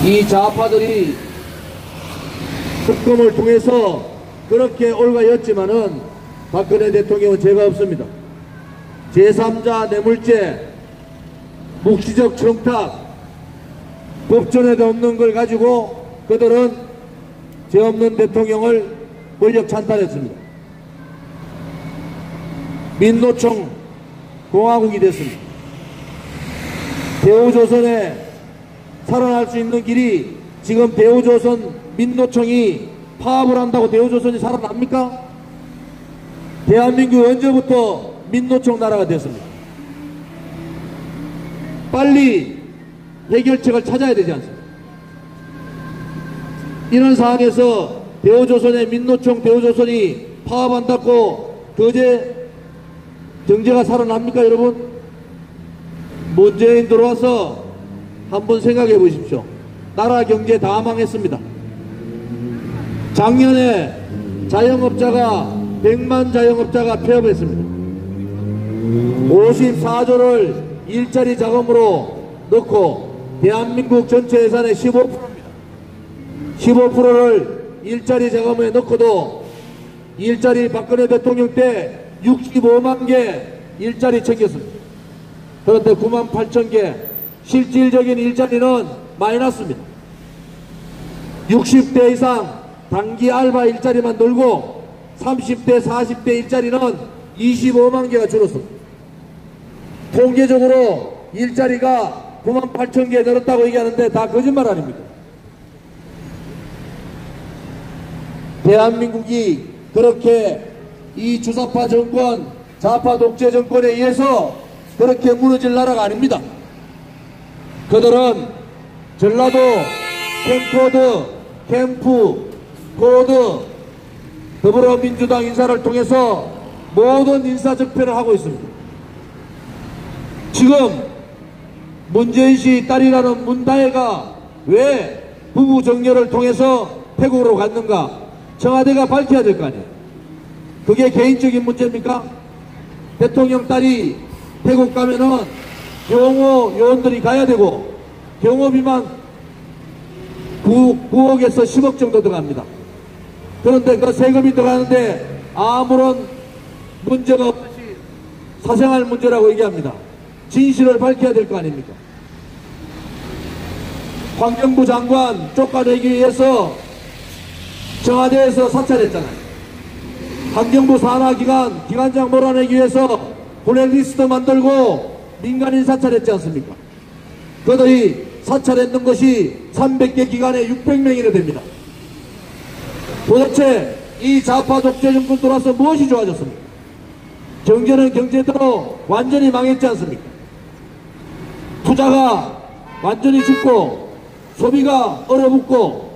이 좌파들이 특검을 통해서 그렇게 올가였지만은 박근혜 대통령은 죄가 없습니다. 제3자 뇌물죄, 묵시적 청탁, 법전에도 없는 걸 가지고 그들은 죄 없는 대통령을 권력 찬탈했습니다. 민노총 공화국이 됐습니다. 대우조선에 살아날 수 있는 길이 지금 대우조선 민노총이 파업을 한다고 대우조선이 살아납니까? 대한민국이 언제부터 민노총 나라가 됐습니까? 빨리 해결책을 찾아야 되지 않습니까? 이런 상황에서 대우조선의 민노총 대우조선이 파업한다고 거제 경제가 살아납니까 여러분? 문재인 들어와서 한번 생각해 보십시오. 나라 경제 다 망했습니다. 작년에 자영업자가 100만 자영업자가 폐업했습니다. 54조를 일자리 자금으로 넣고 대한민국 전체 예산의 15%입니다. 15%를 일자리 자금에 넣고도 일자리 박근혜 대통령 때 65만 개 일자리 챙겼습니다. 그런데 9만 8천 개 실질적인 일자리는 마이너스입니다. 60대 이상 단기 알바 일자리만 늘고 30대 40대 일자리는 25만 개가 줄었습니다. 통계적으로 일자리가 9만 8천 개 늘었다고 얘기하는데 다 거짓말 아닙니까? 대한민국이 그렇게 이 주사파 정권, 좌파 독재 정권에 의해서 그렇게 무너질 나라가 아닙니다. 그들은 전라도 캠코드, 캠프, 코드, 더불어민주당 인사를 통해서 모든 인사적폐를 하고 있습니다. 지금 문재인 씨 딸이라는 문다혜가 왜 부부 정렬을 통해서 태국으로 갔는가 청와대가 밝혀야 될 거 아니에요. 그게 개인적인 문제입니까? 대통령 딸이 태국 가면은 경호 요원들이 가야 되고 경호비만 9억에서 10억 정도 들어갑니다. 그런데 그 세금이 들어가는데 아무런 문제가 없이 사생활 문제라고 얘기합니다. 진실을 밝혀야 될 거 아닙니까? 환경부 장관 쫓아내기 위해서 청와대에서 사찰했잖아요. 환경부 산하기관 기관장 몰아내기 위해서 블랙리스트 만들고 민간인 사찰했지 않습니까? 그들이 사찰했는 것이 300개 기관에 600명이나 됩니다. 도대체 이 좌파 독재 정권 들어와서 무엇이 좋아졌습니까? 경제는 경제대로 완전히 망했지 않습니까? 투자가 완전히 죽고 소비가 얼어붙고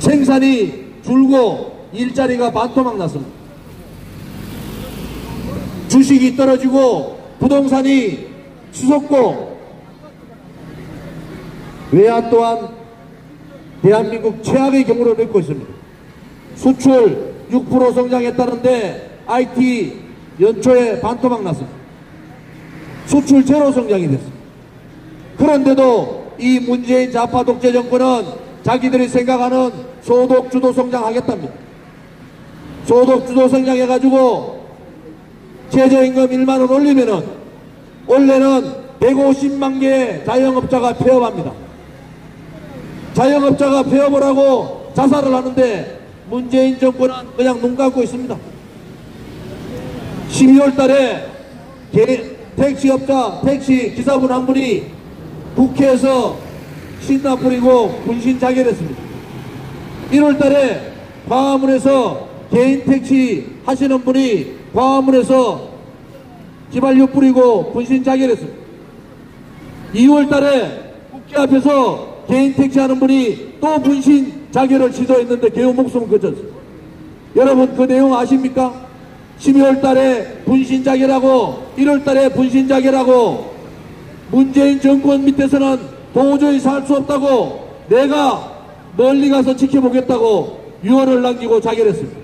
생산이 줄고 일자리가 반토막 났습니다. 주식이 떨어지고 부동산이 치솟고 외환 또한 대한민국 최악의 경우를 맺고 있습니다. 수출 6% 성장했다는데 IT 연초에 반토막 났습니다. 수출 제로 성장이 됐습니다. 그런데도 이 문재인 좌파 독재 정권은 자기들이 생각하는 소득주도 성장하겠답니다. 소득주도 성장해가지고 최저임금 1만원 올리면은 원래는 150만 개의 자영업자가 폐업합니다. 자영업자가 폐업을 하고 자살을 하는데 문재인 정권은 그냥 눈 감고 있습니다. 12월 달에 택시업자, 택시 기사분 한 분이 국회에서 신나 뿌리고 분신 자결했습니다. 1월 달에 광화문에서 개인 택시 하시는 분이 광화문에서 기발유 뿌리고 분신 자결했습니다. 2월 달에 국회 앞에서 개인 택시 하는 분이 또 분신 자결을 시도했는데 개우 목숨은 거쳤습니다. 여러분 그 내용 아십니까? 12월 달에 분신 자결하고 1월 달에 분신 자결하고 문재인 정권 밑에서는 도저히 살 수 없다고 내가 멀리 가서 지켜보겠다고 유언을 남기고 자결했습니다.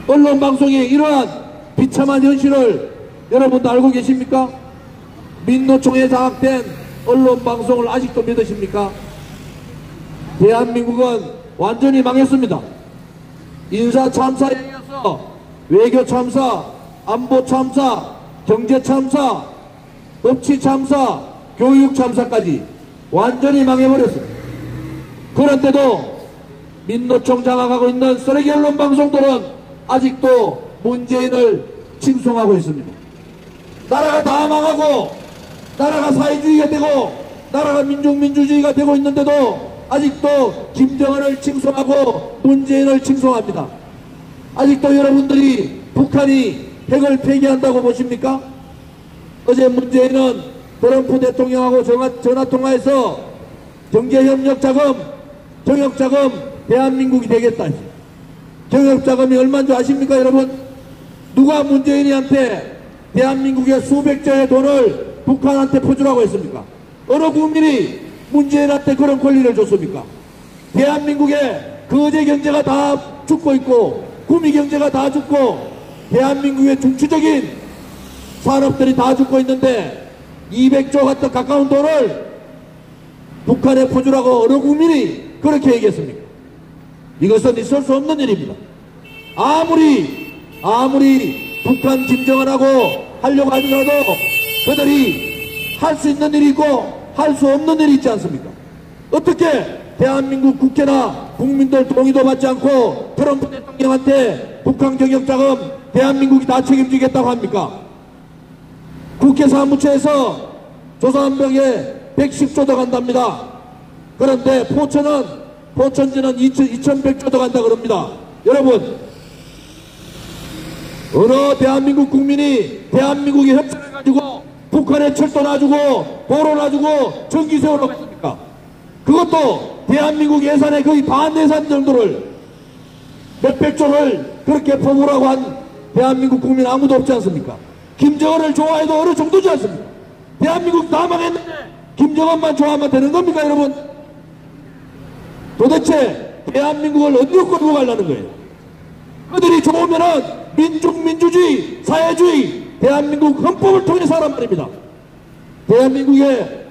언론방송이 이러한 비참한 현실을 여러분도 알고 계십니까? 민노총에 장악된 언론 방송을 아직도 믿으십니까? 대한민국은 완전히 망했습니다. 인사 참사에 이어서 외교 참사, 안보 참사, 경제 참사, 법치 참사, 교육 참사까지 완전히 망해버렸습니다. 그런데도 민노총 장악하고 있는 쓰레기 언론 방송들은 아직도 문재인을 칭송하고 있습니다. 나라가 다 망하고 나라가 사회주의가 되고 나라가 민주주의가 되고 있는데도 아직도 김정은을 칭송하고 문재인을 칭송합니다. 아직도 여러분들이 북한이 핵을 폐기한다고 보십니까? 어제 문재인은 트럼프 대통령하고 전화통화해서 경제협력자금, 경협자금 대한민국이 되겠다. 경협자금이 얼마인 줄 아십니까 여러분? 누가 문재인이한테 대한민국의 수백조의 돈을 북한한테 퍼주라고 했습니까? 어느 국민이 문재인한테 그런 권리를 줬습니까? 대한민국의 거제 경제가 다 죽고 있고 구미 경제가 다 죽고 대한민국의 중추적인 산업들이 다 죽고 있는데 200조 같은 가까운 돈을 북한에 퍼주라고 어느 국민이 그렇게 얘기했습니까? 이것은 있을 수 없는 일입니다. 아무리 북한 김정은하고 하려고 하더라도 그들이 할 수 있는 일이 있고 할 수 없는 일이 있지 않습니까? 어떻게 대한민국 국회나 국민들 동의도 받지 않고 트럼프 대통령한테 북한 경협자금 대한민국이 다 책임지겠다고 합니까? 국회 사무처에서 조사한 벽에 110조 더 간답니다. 그런데 포천지는 2100조 더 간다 그럽니다. 여러분, 어느 대한민국 국민이 대한민국이 협상을 가지고 북한에 철도 놔주고 도로 놔주고 전기 세우라고 했습니까? 그것도 대한민국 예산의 거의 반 예산 정도를 몇백조를 그렇게 퍼부으라고 한 대한민국 국민 아무도 없지 않습니까? 김정은을 좋아해도 어느 정도지 않습니까? 대한민국 다 망했는데 김정은만 좋아하면 되는 겁니까 여러분? 도대체 대한민국을 어디로 끌고 가려는 거예요? 그들이 좋으면은 민주주의, 사회주의, 대한민국 헌법을 통해서 하란 말입니다. 대한민국의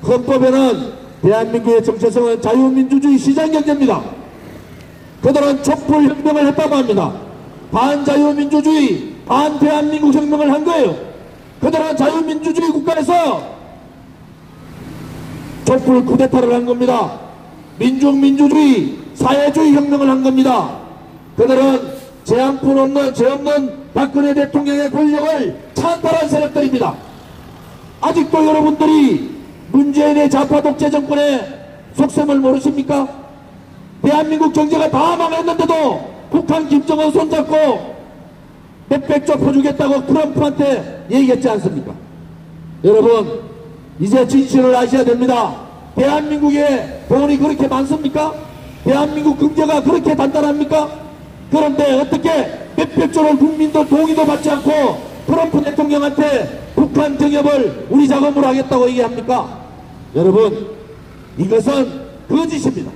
헌법에는 대한민국의 정체성은 자유민주주의 시장경제입니다. 그들은 촛불혁명을 했다고 합니다. 반자유민주주의, 반대한민국 혁명을 한 거예요. 그들은 자유민주주의 국가에서 촛불 쿠데타를 한 겁니다. 민주주의, 사회주의 혁명을 한 겁니다. 그들은 죄 없는 박근혜 대통령의 권력을 찬탈한 세력들입니다. 아직도 여러분들이 문재인의 좌파 독재 정권의 속셈을 모르십니까? 대한민국 경제가 다 망했는데도 북한 김정은 손잡고 몇백조 퍼주겠다고 트럼프한테 얘기했지 않습니까? 여러분, 이제 진실을 아셔야 됩니다. 대한민국에 돈이 그렇게 많습니까? 대한민국 경제가 그렇게 단단합니까? 그런데 어떻게 몇백조를 국민들 동의도 받지 않고 트럼프 대통령한테 북한 경협을 우리 자금으로 하겠다고 얘기합니까? 여러분, 이것은 거짓입니다.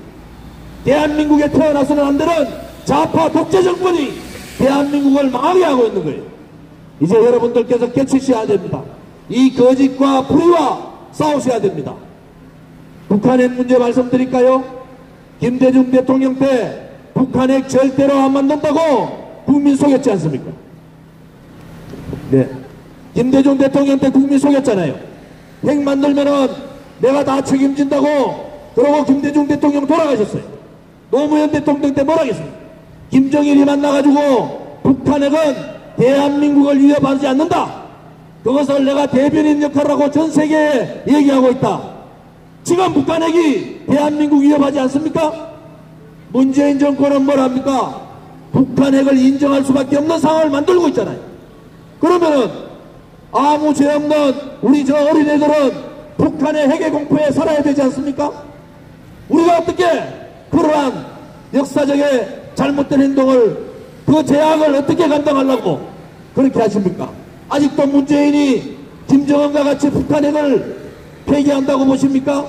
대한민국에 태어나서는 안 되는 좌파 독재 정권이 대한민국을 망하게 하고 있는 거예요. 이제 여러분들께서 깨치셔야 됩니다. 이 거짓과 불의와 싸우셔야 됩니다. 북한핵 문제 말씀드릴까요? 김대중 대통령 때 북한핵 절대로 안 만든다고 국민 속였지 않습니까? 네. 김대중 대통령 때 국민 속였잖아요. 핵 만들면은 내가 다 책임진다고. 그러고 김대중 대통령 돌아가셨어요. 노무현 대통령 때 뭐라 했습니까? 김정일이 만나가지고 북한핵은 대한민국을 위협하지 않는다. 그것을 내가 대변인 역할하고 전 세계에 얘기하고 있다. 지금 북한핵이 대한민국 위협하지 않습니까? 문재인 정권은 뭐랍니까? 북한핵을 인정할 수밖에 없는 상황을 만들고 있잖아요. 그러면은 아무 죄 없는 우리 저 어린애들은 북한의 핵의 공포에 살아야 되지 않습니까? 우리가 어떻게 그러한 역사적인 잘못된 행동을, 그 죄악을 어떻게 감당하려고 그렇게 하십니까? 아직도 문재인이 김정은과 같이 북한핵을 폐기한다고 보십니까?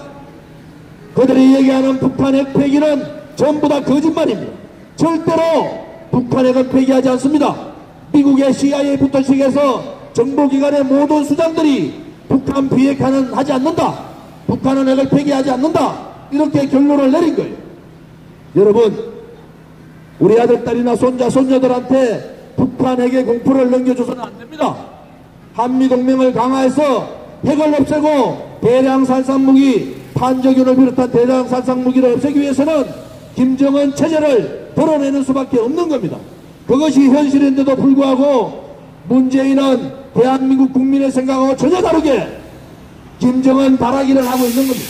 그들이 얘기하는 북한핵 폐기는 전부 다 거짓말입니다. 절대로 북한핵은 폐기하지 않습니다. 미국의 CIA부터 시작해서 정보기관의 모든 수장들이 북한 비핵화는 하지 않는다, 북한은 핵을 폐기하지 않는다, 이렇게 결론을 내린 거예요. 여러분, 우리 아들, 딸이나 손자, 손녀들한테 북한 핵의 공포를 넘겨줘서는 안 됩니다. 한미동맹을 강화해서 핵을 없애고 대량 살상무기, 탄저균을 비롯한 대량 살상무기를 없애기 위해서는 김정은 체제를 드러내는 수밖에 없는 겁니다. 그것이 현실인데도 불구하고 문재인은 대한민국 국민의 생각하고 전혀 다르게 김정은 바라기를 하고 있는 겁니다.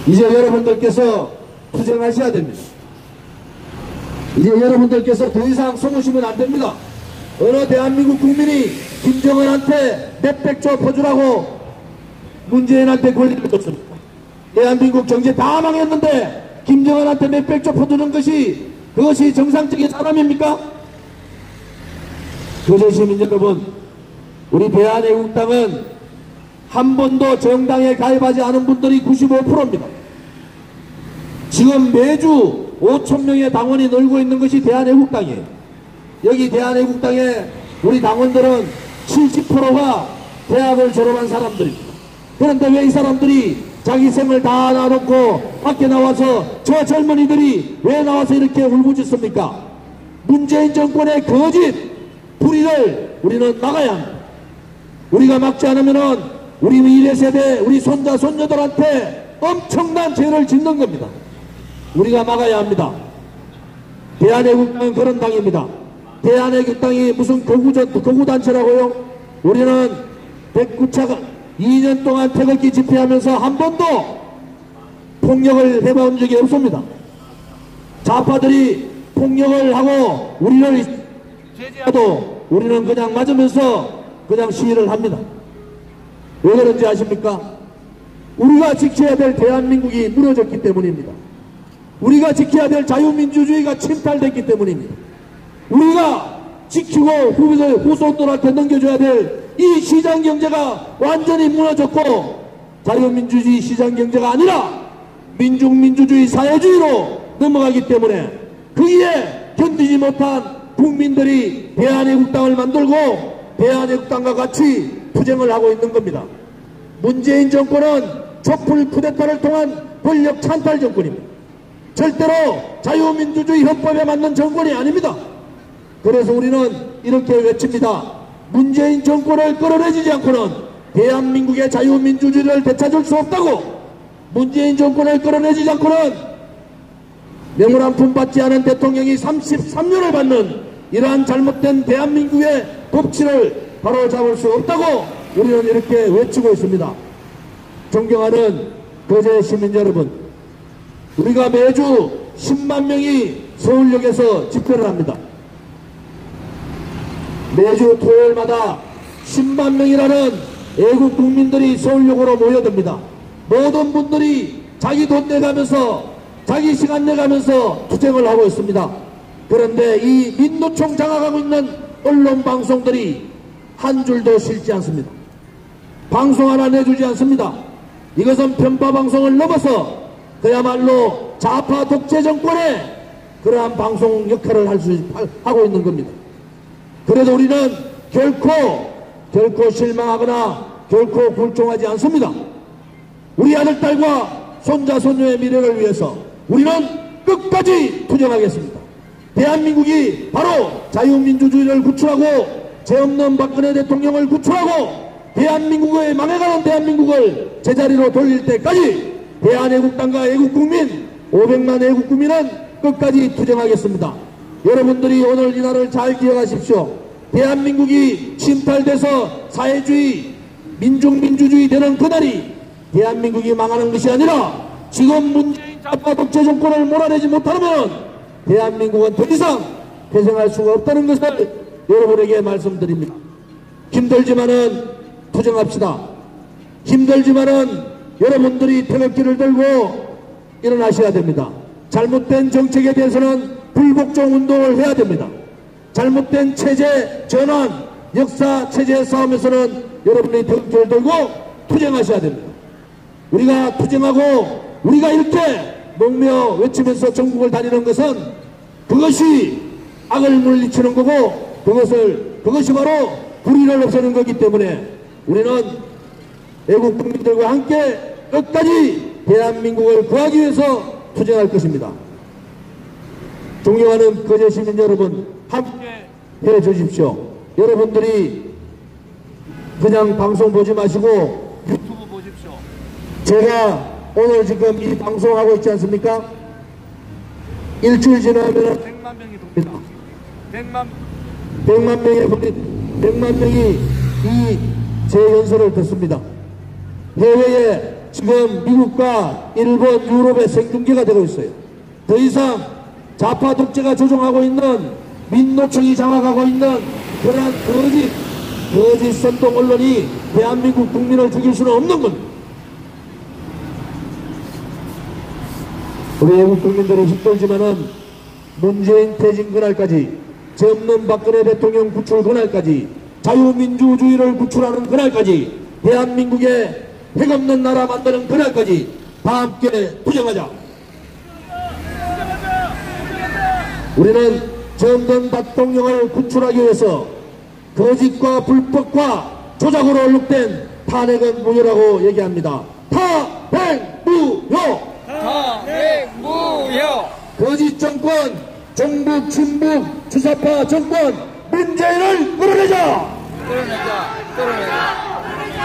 이제 여러분들께서 투쟁하셔야 됩니다. 이제 여러분들께서 더 이상 속으시면 안 됩니다. 어느 대한민국 국민이 김정은한테 몇백조 퍼주라고 문재인한테 권리를 줬습니까? 대한민국 경제 다 망했는데 김정은한테 몇백조 퍼주는 것이, 그것이 정상적인 사람입니까? 거제 시민 여러분, 우리 대한애국당은 한 번도 정당에 가입하지 않은 분들이 95%입니다. 지금 매주 5,000명의 당원이 늘고 있는 것이 대한애국당이에요. 여기 대한애국당의 우리 당원들은 70%가 대학을 졸업한 사람들입니다. 그런데 왜 이 사람들이 자기 생을 다 놔놓고 밖에 나와서, 저 젊은이들이 왜 나와서 이렇게 울부짖습니까? 문재인 정권의 거짓 불의를 우리는 막아야 합니다. 우리가 막지 않으면은 우리 미래 세대, 우리 손자, 손녀들한테 엄청난 죄를 짓는 겁니다. 우리가 막아야 합니다. 대한애국당은 그런 당입니다. 대한애국당이 무슨 거구단체라고요? 우리는 109차가 2년 동안 태극기 집회하면서 한 번도 폭력을 해본 적이 없습니다. 좌파들이 폭력을 하고 우리를 제재해도 우리는 그냥 맞으면서 그냥 시위를 합니다. 왜 그런지 아십니까? 우리가 지켜야 될 대한민국이 무너졌기 때문입니다. 우리가 지켜야 될 자유민주주의가 침탈됐기 때문입니다. 우리가 지키고 후손들한테 넘겨줘야 될 이 시장경제가 완전히 무너졌고, 자유민주주의 시장경제가 아니라 민중민주주의 사회주의로 넘어가기 때문에 거기에 견디지 못한 국민들이 대한애국당을 만들고 대한애국당과 같이 투쟁을 하고 있는 겁니다. 문재인 정권은 촛불 쿠데타를 통한 권력 찬탈 정권입니다. 절대로 자유민주주의 헌법에 맞는 정권이 아닙니다. 그래서 우리는 이렇게 외칩니다. 문재인 정권을 끌어내리지 않고는 대한민국의 자유민주주의를 되찾을 수 없다고. 문재인 정권을 끌어내리지 않고는 명을 한 푼 받지 않은 대통령이 33년을 받는 이러한 잘못된 대한민국의 법치를 바로잡을 수 없다고 우리는 이렇게 외치고 있습니다. 존경하는 거제 시민 여러분, 우리가 매주 10만 명이 서울역에서 집회를 합니다. 매주 토요일마다 10만 명이라는 애국 국민들이 서울역으로 모여듭니다. 모든 분들이 자기 돈 내가면서, 자기 시간 내가면서 투쟁을 하고 있습니다. 그런데 이 민노총 장악하고 있는 언론 방송들이 한 줄도 실지 않습니다. 방송 하나 내주지 않습니다. 이것은 편파 방송을 넘어서 그야말로 좌파 독재 정권의 그러한 방송 역할을 하고 있는 겁니다. 그래도 우리는 결코 실망하거나 결코 굴종하지 않습니다. 우리 아들, 딸과 손자, 손녀의 미래를 위해서 우리는 끝까지 투쟁하겠습니다. 대한민국이 바로 자유민주주의를 구출하고 죄 없는 박근혜 대통령을 구출하고 대한민국의 망해가는 대한민국을 제자리로 돌릴 때까지 대한애국당과 애국국민 500만 애국국민은 끝까지 투쟁하겠습니다. 여러분들이 오늘 이 날을 잘 기억하십시오. 대한민국이 침탈돼서 사회주의, 민중민주주의 되는 그날이 대한민국이 망하는 것이 아니라 지금 문재인 좌파 독재 정권을 몰아내지 못하면 대한민국은 더 이상 회생할 수가 없다는 것을 여러분에게 말씀드립니다. 힘들지만은 투쟁합시다. 힘들지만은 여러분들이 태극기를 들고 일어나셔야 됩니다. 잘못된 정책에 대해서는 불복종 운동을 해야 됩니다. 잘못된 체제 전환, 역사 체제 싸움에서는 여러분이 태극기를 들고 투쟁하셔야 됩니다. 우리가 투쟁하고 우리가 이렇게 목며 외치면서 전국을 다니는 것은 그것이 악을 물리치는 거고 그것이 바로 불의를 없애는 거기 때문에 우리는 애국 국민들과 함께 끝까지 대한민국을 구하기 위해서 투쟁할 것입니다. 존경하는 거제 시민 여러분, 함께 해 주십시오. 여러분들이 그냥 방송 보지 마시고 유튜브 보십시오. 제가 오늘 지금 이 방송하고 있지 않습니까? 일주일 지나면 100만 명이 돕니다. 100만 명이 이 제 연설을 듣습니다. 해외에 지금 미국과 일본, 유럽의 생중계가 되고 있어요. 더 이상 좌파 독재가 조종하고 있는 민노총이 장악하고 있는 그러한 거짓 선동 언론이 대한민국 국민을 죽일 수는 없는 겁니다. 우리 애국 국민들은 힘들지만은 문재인 퇴진 그날까지, 죄 없는 박근혜 대통령 구출 그날까지, 자유민주주의를 구출하는 그날까지, 대한민국에 핵 없는 나라 만드는 그날까지 다 함께 투쟁하자. 우리는 정권 대통령을 구출하기 위해서 거짓과 불법과 조작으로 얼룩된 탄핵은 무효라고 얘기합니다. 탄핵 무효! 탄핵 무효! 거짓 정권, 종북, 친북, 주사파 정권 문재인을 끌어내자!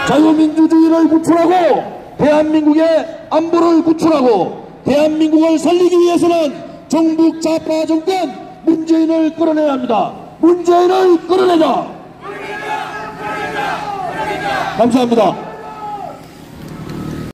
자유민주주의를 구출하고 대한민국의 안보를 구출하고 대한민국을 살리기 위해서는 종북 좌파 정권 문재인을 끌어내야 합니다. 문재인을 끌어내자! 감사합니다.